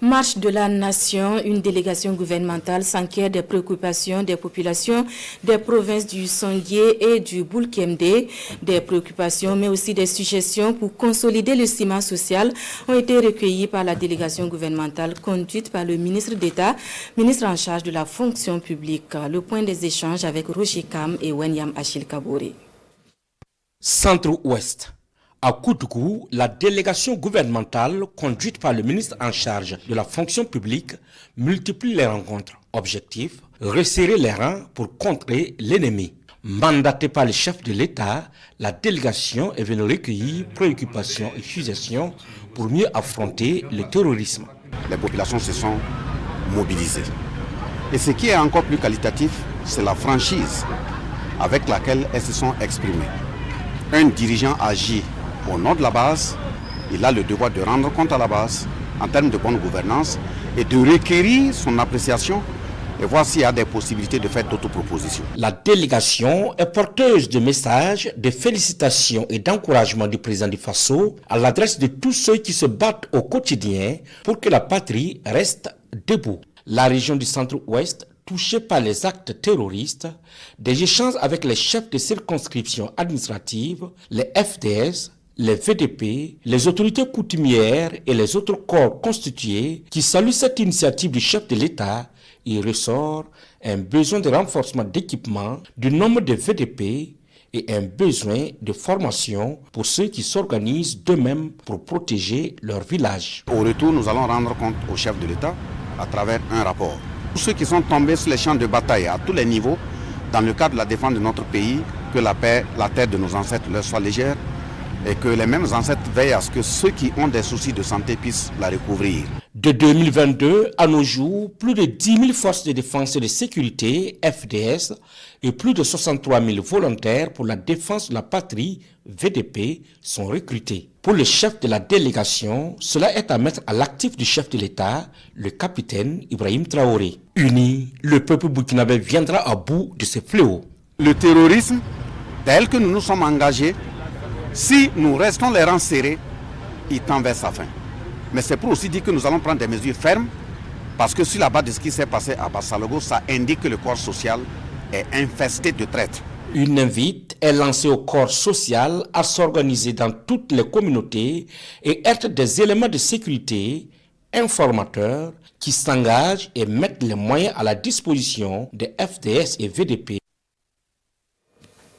Marche de la Nation, une délégation gouvernementale s'enquiert des préoccupations des populations des provinces du Sondié et du Boulkemdé. Des préoccupations mais aussi des suggestions pour consolider le ciment social ont été recueillies par la délégation gouvernementale conduite par le ministre d'État, ministre en charge de la fonction publique. Le point des échanges avec Roger Kam et Wenyam Achille Kabouré. Centre-Ouest. À Koutougou, la délégation gouvernementale conduite par le ministre en charge de la fonction publique multiplie les rencontres. Objectif, resserrer les rangs pour contrer l'ennemi. Mandatée par le chef de l'État, la délégation est venue recueillir préoccupations et suggestions pour mieux affronter le terrorisme. Les populations se sont mobilisées. Et ce qui est encore plus qualitatif, c'est la franchise avec laquelle elles se sont exprimées. Un dirigeant agit au nom de la base, il a le devoir de rendre compte à la base en termes de bonne gouvernance et de requérir son appréciation et voir s'il y a des possibilités de faire d'autres propositions. La délégation est porteuse de messages, de félicitations et d'encouragement du président du Faso à l'adresse de tous ceux qui se battent au quotidien pour que la patrie reste debout. La région du Centre-Ouest, touchée par les actes terroristes, des échanges avec les chefs de circonscription administrative, les FDS, les VDP, les autorités coutumières et les autres corps constitués qui saluent cette initiative du chef de l'État, il ressort un besoin de renforcement d'équipement du nombre de VDP et un besoin de formation pour ceux qui s'organisent d'eux-mêmes pour protéger leur village. Au retour, nous allons rendre compte au chef de l'État à travers un rapport. Tous ceux qui sont tombés sur les champs de bataille à tous les niveaux, dans le cadre de la défense de notre pays, que la paix, la terre de nos ancêtres leur soit légère, et que les mêmes ancêtres veillent à ce que ceux qui ont des soucis de santé puissent la recouvrir. De 2022 à nos jours, plus de 10 000 forces de défense et de sécurité, FDS, et plus de 63 000 volontaires pour la défense de la patrie, VDP, sont recrutés. Pour le chef de la délégation, cela est à mettre à l'actif du chef de l'État, le capitaine Ibrahim Traoré. Uni, le peuple burkinabé viendra à bout de ce fléau. Le terrorisme, tel que nous nous sommes engagés, si nous restons les rangs serrés, il tend vers sa fin. Mais c'est pour aussi dire que nous allons prendre des mesures fermes, parce que sur la base de ce qui s'est passé à Bassalogo, ça indique que le corps social est infesté de traîtres. Une invite est lancée au corps social à s'organiser dans toutes les communautés et être des éléments de sécurité, informateurs, qui s'engagent et mettent les moyens à la disposition des FDS et VDP